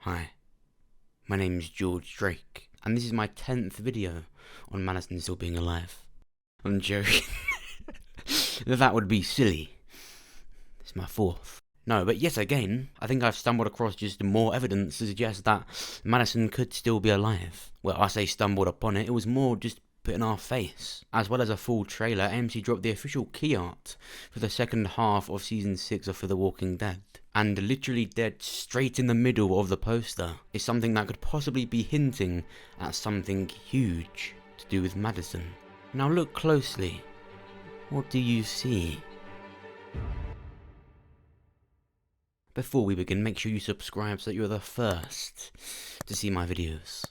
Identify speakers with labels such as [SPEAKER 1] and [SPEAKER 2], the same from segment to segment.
[SPEAKER 1] Hi, my name's George Drake, and this is my 10th video on Madison still being alive. I'm joking. That would be silly. It's my 4th. No, but yet again, I think I've stumbled across just more evidence to suggest that Madison could still be alive. Well, I say stumbled upon it, it was more just put in our face. As well as a full trailer, AMC dropped the official key art for the second half of Season 6 of For the Walking Dead. And literally dead straight in the middle of the poster is something that could possibly be hinting at something huge to do with Madison. Now look closely. What do you see? Before we begin, make sure you subscribe so that you're the first to see my videos.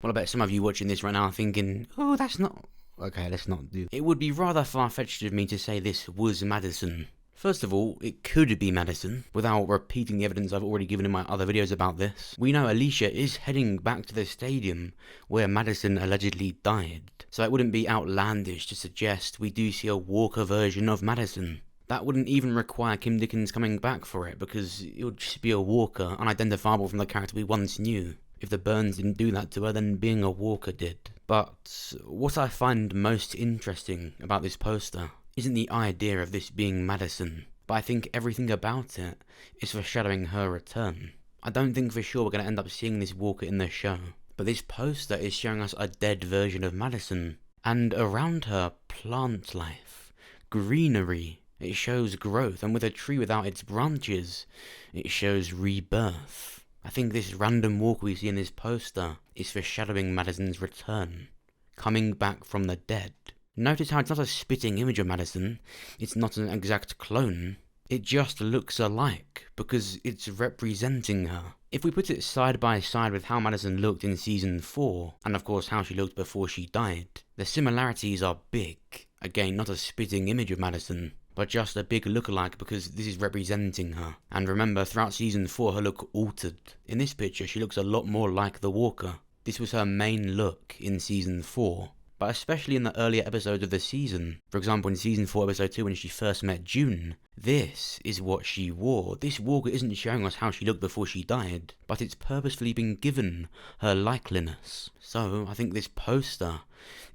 [SPEAKER 1] Well, I bet some of you watching this right now are thinking, oh, that's not... Okay, let's not do... It would be rather far-fetched of me to say this was Madison. First of all, it could be Madison, without repeating the evidence I've already given in my other videos about this. We know Alicia is heading back to the stadium where Madison allegedly died, so it wouldn't be outlandish to suggest we do see a Walker version of Madison. That wouldn't even require Kim Dickens coming back for it, because it would just be a Walker, unidentifiable from the character we once knew. If the burns didn't do that to her, then being a Walker did. But what I find most interesting about this poster isn't the idea of this being Madison, but I think everything about it is foreshadowing her return. I don't think for sure we're going to end up seeing this Walker in the show, but this poster is showing us a dead version of Madison, and around her, plant life, greenery. It shows growth, and with a tree without its branches, it shows rebirth. I think this random Walker we see in this poster is foreshadowing Madison's return, coming back from the dead. Notice how it's not a spitting image of Madison, it's not an exact clone, it just looks alike, because it's representing her. If we put it side by side with how Madison looked in Season 4, and of course how she looked before she died, the similarities are big. Again, not a spitting image of Madison, but just a big look-alike because this is representing her. And remember, throughout Season 4 her look altered. In this picture she looks a lot more like the Walker. This was her main look in Season 4. But especially in the earlier episodes of the season, for example in Season 4 Episode 2 when she first met June, this is what she wore. This Walker isn't showing us how she looked before she died, but it's purposefully been given her likeliness. So I think this poster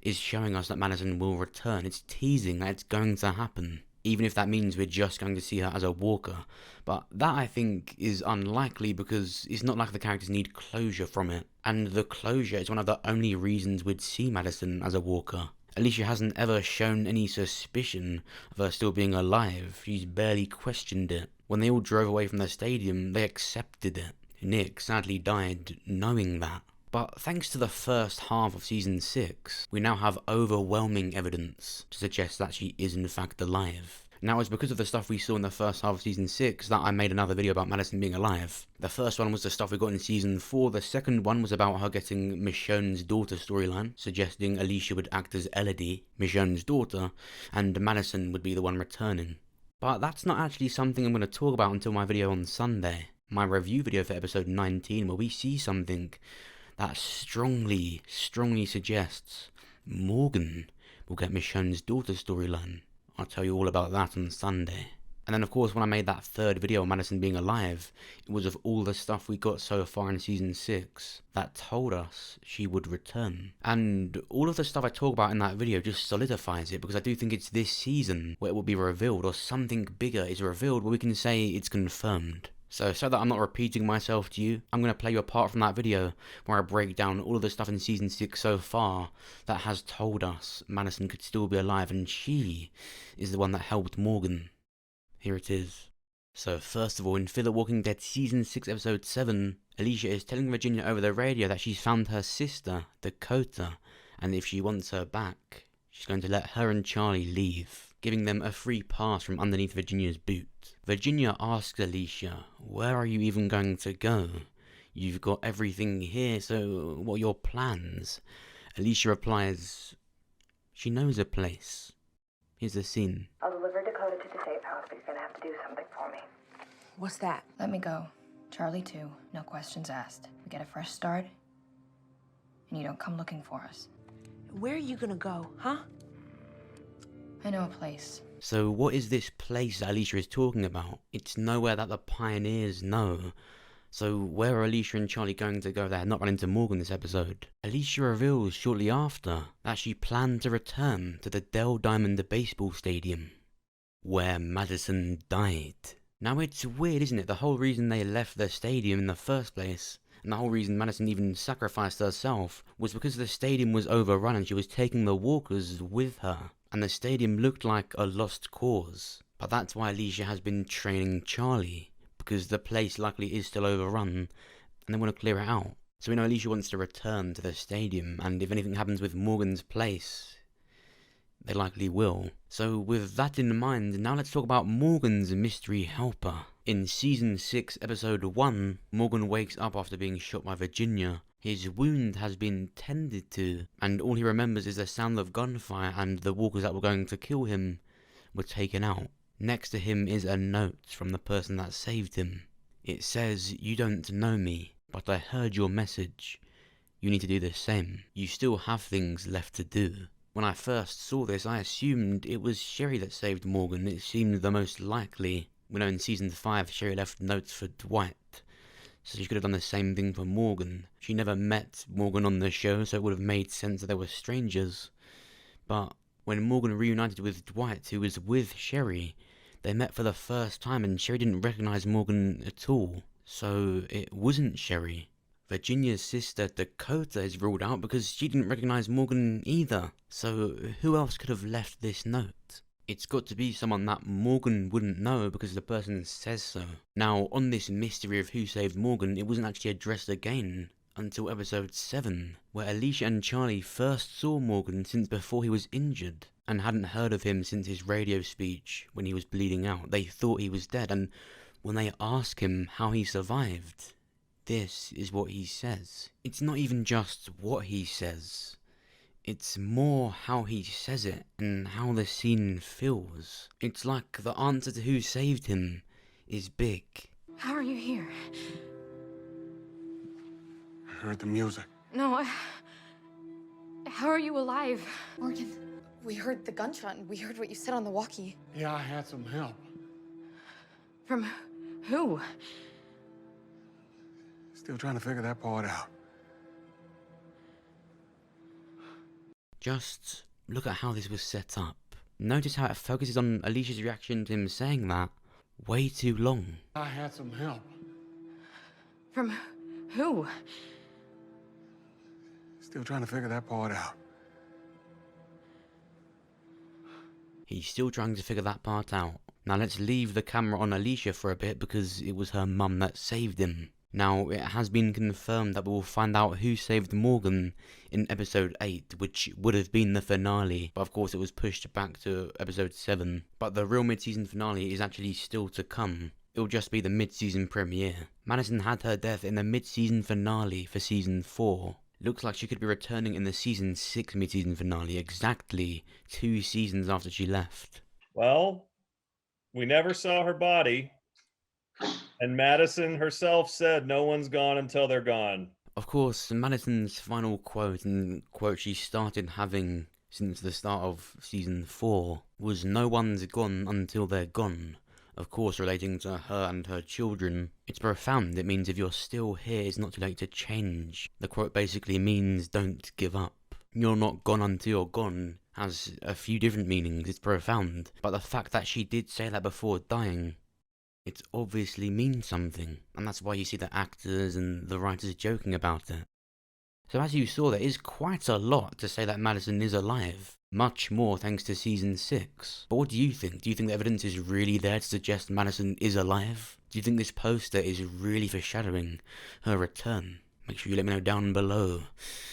[SPEAKER 1] is showing us that Madison will return. It's teasing that it's going to happen, even if that means we're just going to see her as a Walker. But that, I think, is unlikely because it's not like the characters need closure from it. And the closure is one of the only reasons we'd see Madison as a Walker. Alicia hasn't ever shown any suspicion of her still being alive. She's barely questioned it. When they all drove away from the stadium, they accepted it. Nick sadly died knowing that. But thanks to the first half of Season 6, we now have overwhelming evidence to suggest that she is in fact alive. Now it's because of the stuff we saw in the first half of Season 6 that I made another video about Madison being alive. The first one was the stuff we got in Season 4, the second one was about her getting Michonne's daughter storyline, suggesting Alicia would act as Elodie, Michonne's daughter, and Madison would be the one returning. But that's not actually something I'm going to talk about until my video on Sunday, my review video for episode 19, where we see something that strongly suggests Morgan will get Michonne's daughter storyline. I'll tell you all about that on Sunday. And then of course when I made that third video on Madison being alive, it was of all the stuff we got so far in Season 6 that told us she would return. And all of the stuff I talk about in that video just solidifies it, because I do think it's this season where it will be revealed, or something bigger is revealed where we can say it's confirmed. So that I'm not repeating myself to you, I'm going to play you a part from that video where I break down all of the stuff in Season 6 so far that has told us Madison could still be alive, and she is the one that helped Morgan. Here it is. So first of all, in For the Walking Dead Season 6 Episode 7, Alicia is telling Virginia over the radio that she's found her sister, Dakota, and if she wants her back, she's going to let her and Charlie leave, giving them a free pass from underneath Virginia's boot. Virginia asks Alicia, where are you even going to go? You've got everything here, so what are your plans? Alicia replies, she knows a place. Here's the scene.
[SPEAKER 2] I'll deliver Dakota to the safe house, but you're gonna have to do something for me.
[SPEAKER 3] What's that?
[SPEAKER 2] Let me go. Charlie too. No questions asked. We get a fresh start, and you don't come looking for us.
[SPEAKER 3] Where are you gonna go, huh?
[SPEAKER 2] I know a place.
[SPEAKER 1] So what is this place that Alicia is talking about? It's nowhere that the pioneers know. So where are Alicia and Charlie going to go? They had not run into Morgan this episode. Alicia reveals shortly after that she planned to return to the Dell Diamond Baseball Stadium, where Madison died. Now it's weird, isn't it? The whole reason they left the stadium in the first place, and the whole reason Madison even sacrificed herself, was because the stadium was overrun and she was taking the walkers with her. And the stadium looked like a lost cause. But that's why Alicia has been training Charlie, because the place likely is still overrun, and they want to clear it out. So we know Alicia wants to return to the stadium, and if anything happens with Morgan's place, they likely will. So with that in mind, now let's talk about Morgan's mystery helper. In Season 6, Episode 1, Morgan wakes up after being shot by Virginia. His wound has been tended to, and all he remembers is the sound of gunfire and the walkers that were going to kill him were taken out. Next to him is a note from the person that saved him. It says, "You don't know me, but I heard your message. You need to do the same. You still have things left to do." When I first saw this, I assumed it was Sherry that saved Morgan. It seemed the most likely. We know in Season 5, Sherry left notes for Dwight, so she could have done the same thing for Morgan. She never met Morgan on the show, so it would have made sense that they were strangers. But when Morgan reunited with Dwight, who was with Sherry, they met for the first time and Sherry didn't recognise Morgan at all. So it wasn't Sherry. Virginia's sister Dakota is ruled out because she didn't recognise Morgan either. So who else could have left this note? It's got to be someone that Morgan wouldn't know because the person says so. Now, on this mystery of who saved Morgan, it wasn't actually addressed again until Episode 7, where Alicia and Charlie first saw Morgan since before he was injured, and hadn't heard of him since his radio speech when he was bleeding out. They thought he was dead, and when they ask him how he survived, this is what he says. It's not even just what he says. It's more how he says it and how the scene feels. It's like the answer to who saved him is big.
[SPEAKER 2] How are you here?
[SPEAKER 4] I heard the music.
[SPEAKER 2] No, how are you alive?
[SPEAKER 5] Morgan, we heard the gunshot and we heard what you said on the walkie.
[SPEAKER 4] Yeah, I had some help.
[SPEAKER 2] From who?
[SPEAKER 4] Still trying to figure that part out.
[SPEAKER 1] Just look at how this was set up. Notice how it focuses on Alicia's reaction to him saying that way too long.
[SPEAKER 4] I had some help.
[SPEAKER 2] From who?
[SPEAKER 4] Still trying to figure that part out.
[SPEAKER 1] He's still trying to figure that part out. Now let's leave the camera on Alicia for a bit because it was her mum that saved him. Now, it has been confirmed that we will find out who saved Morgan in Episode 8, which would have been the finale, but of course it was pushed back to Episode 7. But the real mid-season finale is actually still to come. It will just be the mid-season premiere. Madison had her death in the mid-season finale for Season 4. Looks like she could be returning in the Season 6 mid-season finale, exactly 2 seasons after she left.
[SPEAKER 6] Well, we never saw her body. And Madison herself said no one's gone until they're gone.
[SPEAKER 1] Of course, Madison's final quote, and quote she started having since the start of Season 4, was "No one's gone until they're gone." Of course, relating to her and her children. It's profound. It means if you're still here, it's not too late to change. The quote basically means don't give up. You're not gone until you're gone has a few different meanings. It's profound. But the fact that she did say that before dying, it obviously means something, and that's why you see the actors and the writers joking about it. So as you saw, there is quite a lot to say that Madison is alive. Much more thanks to Season 6. But what do you think? Do you think the evidence is really there to suggest Madison is alive? Do you think this poster is really foreshadowing her return? Make sure you let me know down below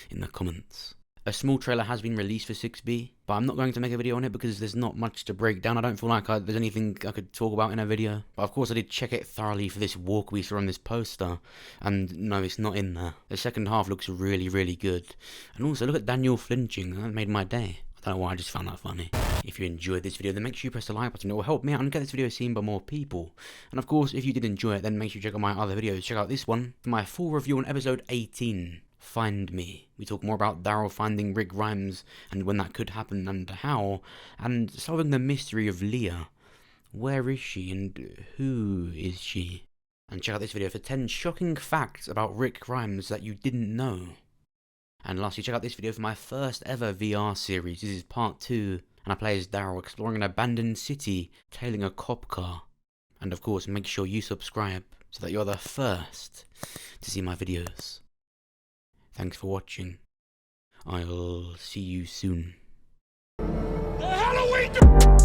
[SPEAKER 1] in the comments. A small trailer has been released for 6B, but I'm not going to make a video on it because there's not much to break down. I don't feel like there's anything I could talk about in a video. But of course I did check it thoroughly for this walk we saw on this poster, and no, it's not in there. The second half looks really, really good. And also, look at Daniel flinching. That made my day. I don't know why, I just found that funny. If you enjoyed this video, then make sure you press the like button. It will help me out and get this video seen by more people. And of course, if you did enjoy it, then make sure you check out my other videos. Check out this one for my full review on episode 18. Find Me. We talk more about Daryl finding Rick Grimes and when that could happen and how, and solving the mystery of Leah. Where is she and who is she? And check out this video for 10 shocking facts about Rick Grimes that you didn't know. And lastly, check out this video for my first ever VR series. This is part 2, and I play as Daryl exploring an abandoned city, tailing a cop car. And of course, make sure you subscribe so that you're the first to see my videos. Thanks for watching. I'll see you soon.
[SPEAKER 7] The hell are we doing?